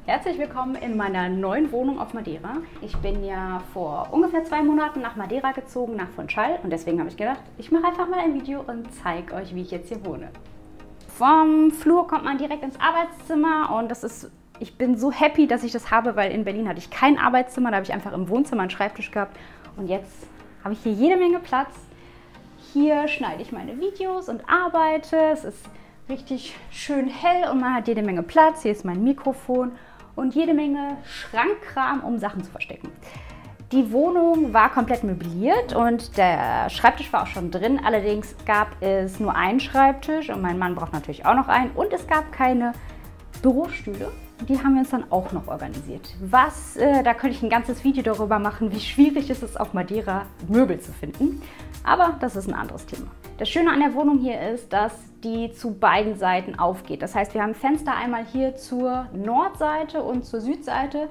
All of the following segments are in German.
Herzlich willkommen in meiner neuen Wohnung auf Madeira. Ich bin ja vor ungefähr 2 Monaten nach Madeira gezogen, nach Funchal. Und deswegen habe ich gedacht, ich mache einfach mal ein Video und zeige euch, wie ich jetzt hier wohne. Vom Flur kommt man direkt ins Arbeitszimmer und ich bin so happy, dass ich das habe, weil in Berlin hatte ich kein Arbeitszimmer. Da habe ich einfach im Wohnzimmer einen Schreibtisch gehabt. Und jetzt habe ich hier jede Menge Platz. Hier schneide ich meine Videos und arbeite. Es ist richtig schön hell und man hat jede Menge Platz. Hier ist mein Mikrofon und jede Menge Schrankkram, um Sachen zu verstecken. Die Wohnung war komplett möbliert und der Schreibtisch war auch schon drin. Allerdings gab es nur einen Schreibtisch und mein Mann braucht natürlich auch noch einen. Und es gab keine Bürostühle. Die haben wir uns dann auch noch organisiert. Da könnte ich ein ganzes Video darüber machen, wie schwierig es ist, auf Madeira Möbel zu finden. Aber das ist ein anderes Thema. Das Schöne an der Wohnung hier ist, dass die zu beiden Seiten aufgeht. Das heißt, wir haben Fenster einmal hier zur Nordseite und zur Südseite.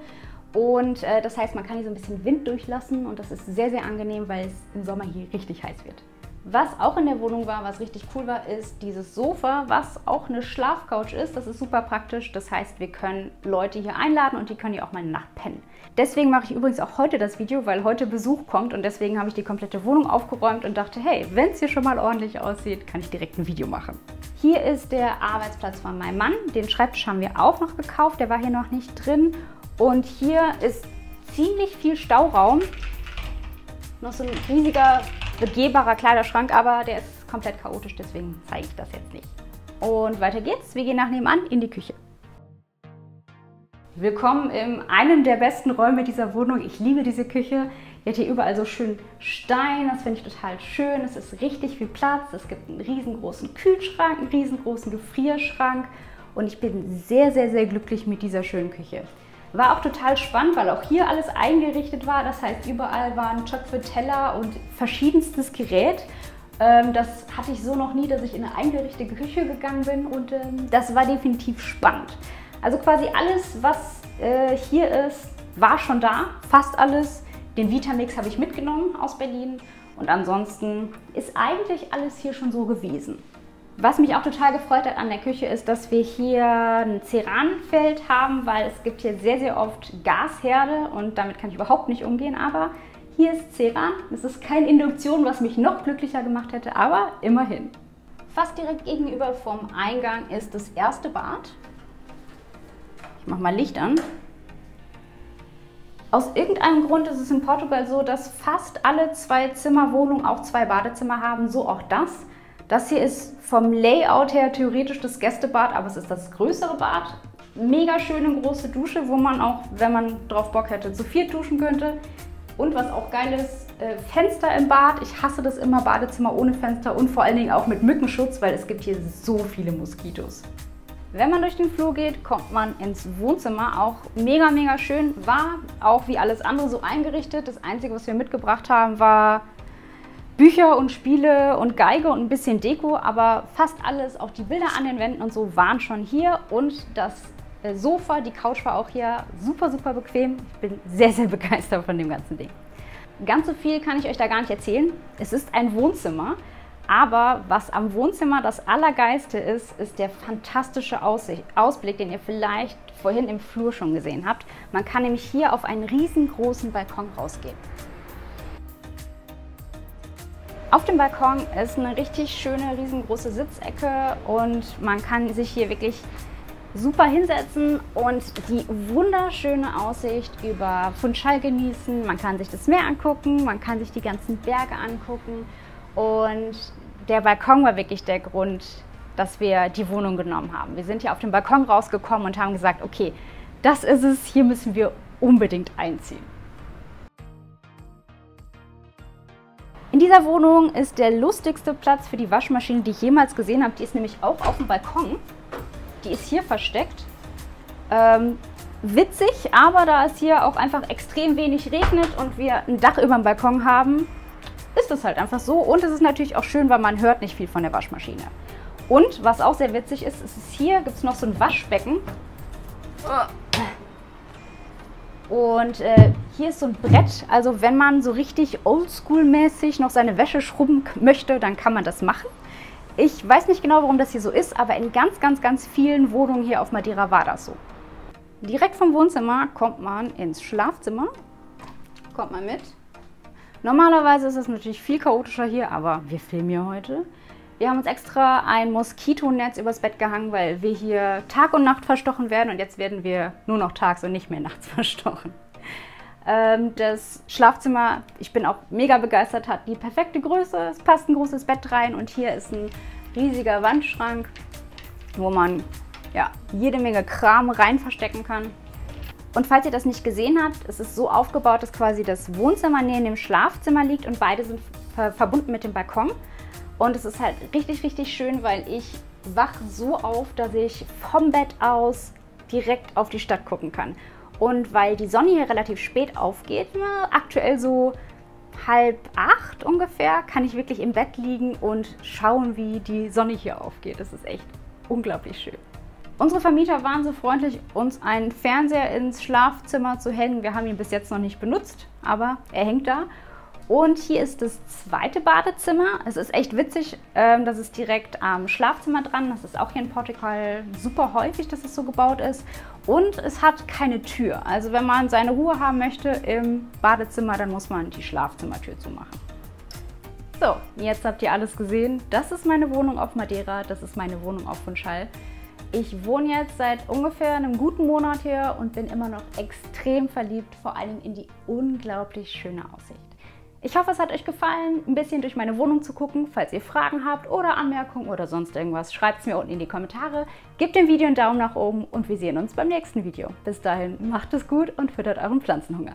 Und das heißt, man kann hier so ein bisschen Wind durchlassen und das ist sehr, sehr angenehm, weil es im Sommer hier richtig heiß wird. Was auch in der Wohnung war, was richtig cool war, ist dieses Sofa, was auch eine Schlafcouch ist. Das ist super praktisch. Das heißt, wir können Leute hier einladen und die können hier auch mal eine Nacht pennen. Deswegen mache ich übrigens auch heute das Video, weil heute Besuch kommt und deswegen habe ich die komplette Wohnung aufgeräumt und dachte, hey, wenn es hier schon mal ordentlich aussieht, kann ich direkt ein Video machen. Hier ist der Arbeitsplatz von meinem Mann. Den Schreibtisch haben wir auch noch gekauft, der war hier noch nicht drin. Und hier ist ziemlich viel Stauraum. Noch so ein riesiger, begehbarer Kleiderschrank, aber der ist komplett chaotisch, deswegen zeige ich das jetzt nicht. Und weiter geht's. Wir gehen nach nebenan in die Küche. Willkommen in einem der besten Räume dieser Wohnung. Ich liebe diese Küche. Die hat hier überall so schön Stein, das finde ich total schön. Es ist richtig viel Platz. Es gibt einen riesengroßen Kühlschrank, einen riesengroßen Gefrierschrank und ich bin sehr, sehr, sehr glücklich mit dieser schönen Küche. War auch total spannend, weil auch hier alles eingerichtet war. Das heißt, überall waren Töpfe, Teller und verschiedenstes Gerät. Das hatte ich so noch nie, dass ich in eine eingerichtete Küche gegangen bin und das war definitiv spannend. Also quasi alles, was hier ist, war schon da, fast alles. Den Vitamix habe ich mitgenommen aus Berlin und ansonsten ist eigentlich alles hier schon so gewesen. Was mich auch total gefreut hat an der Küche ist, dass wir hier ein Ceranfeld haben, weil es gibt hier sehr, sehr oft Gasherde und damit kann ich überhaupt nicht umgehen. Aber hier ist Ceran. Es ist keine Induktion, was mich noch glücklicher gemacht hätte, aber immerhin. Fast direkt gegenüber vom Eingang ist das erste Bad. Ich mache mal Licht an. Aus irgendeinem Grund ist es in Portugal so, dass fast alle 2-Zimmer-Wohnungen auch 2 Badezimmer haben, so auch das. Das hier ist vom Layout her theoretisch das Gästebad, aber es ist das größere Bad. Mega schöne große Dusche, wo man auch, wenn man drauf Bock hätte, zu 4 duschen könnte. Und was auch geil ist, Fenster im Bad. Ich hasse das immer, Badezimmer ohne Fenster und vor allen Dingen auch mit Mückenschutz, weil es gibt hier so viele Moskitos. Wenn man durch den Flur geht, kommt man ins Wohnzimmer. Auch mega, mega schön. War auch wie alles andere so eingerichtet. Das Einzige, was wir mitgebracht haben, war Bücher und Spiele und Geige und ein bisschen Deko, aber fast alles, auch die Bilder an den Wänden und so, waren schon hier und das Sofa, die Couch war auch hier super, super bequem. Ich bin sehr, sehr begeistert von dem ganzen Ding. Ganz so viel kann ich euch da gar nicht erzählen. Es ist ein Wohnzimmer, aber was am Wohnzimmer das Allergeilste ist, ist der fantastische Ausblick, den ihr vielleicht vorhin im Flur schon gesehen habt. Man kann nämlich hier auf einen riesengroßen Balkon rausgehen. Auf dem Balkon ist eine richtig schöne, riesengroße Sitzecke und man kann sich hier wirklich super hinsetzen und die wunderschöne Aussicht über Funchal genießen. Man kann sich das Meer angucken, man kann sich die ganzen Berge angucken und der Balkon war wirklich der Grund, dass wir die Wohnung genommen haben. Wir sind hier auf dem Balkon rausgekommen und haben gesagt, okay, das ist es, hier müssen wir unbedingt einziehen. In dieser Wohnung ist der lustigste Platz für die Waschmaschine, die ich jemals gesehen habe. Die ist nämlich auch auf dem Balkon. Die ist hier versteckt. Witzig, aber da es hier auch einfach extrem wenig regnet und wir ein Dach über dem Balkon haben, ist es halt einfach so. Und es ist natürlich auch schön, weil man hört nicht viel von der Waschmaschine. Und was auch sehr witzig ist, hier gibt es noch so ein Waschbecken. Und hier ist so ein Brett, also wenn man so richtig oldschool-mäßig noch seine Wäsche schrubben möchte, dann kann man das machen. Ich weiß nicht genau, warum das hier so ist, aber in ganz, ganz, ganz vielen Wohnungen hier auf Madeira war das so. Direkt vom Wohnzimmer kommt man ins Schlafzimmer. Kommt man mit. Normalerweise ist es natürlich viel chaotischer hier, aber wir filmen hier heute. Wir haben uns extra ein Moskitonetz übers Bett gehangen, weil wir hier Tag und Nacht verstochen werden und jetzt werden wir nur noch tags und nicht mehr nachts verstochen. Das Schlafzimmer, ich bin auch mega begeistert, hat die perfekte Größe. Es passt ein großes Bett rein und hier ist ein riesiger Wandschrank, wo man ja, jede Menge Kram rein verstecken kann. Und falls ihr das nicht gesehen habt, es ist so aufgebaut, dass quasi das Wohnzimmer neben dem Schlafzimmer liegt und beide sind verbunden mit dem Balkon. Und es ist halt richtig, richtig schön, weil ich wach so auf, dass ich vom Bett aus direkt auf die Stadt gucken kann. Und weil die Sonne hier relativ spät aufgeht, aktuell so 7:30 ungefähr, kann ich wirklich im Bett liegen und schauen, wie die Sonne hier aufgeht. Das ist echt unglaublich schön. Unsere Vermieter waren so freundlich, uns einen Fernseher ins Schlafzimmer zu hängen. Wir haben ihn bis jetzt noch nicht benutzt, aber er hängt da. Und hier ist das zweite Badezimmer. Es ist echt witzig, das ist direkt am Schlafzimmer dran. Das ist auch hier in Portugal super häufig, dass es so gebaut ist. Und es hat keine Tür. Also wenn man seine Ruhe haben möchte im Badezimmer, dann muss man die Schlafzimmertür zumachen. So, jetzt habt ihr alles gesehen. Das ist meine Wohnung auf Madeira, das ist meine Wohnung auf Funchal. Ich wohne jetzt seit ungefähr einem guten Monat hier und bin immer noch extrem verliebt, vor allem in die unglaublich schöne Aussicht. Ich hoffe, es hat euch gefallen, ein bisschen durch meine Wohnung zu gucken. Falls ihr Fragen habt oder Anmerkungen oder sonst irgendwas, schreibt es mir unten in die Kommentare. Gebt dem Video einen Daumen nach oben und wir sehen uns beim nächsten Video. Bis dahin, macht es gut und füttert euren Pflanzenhunger.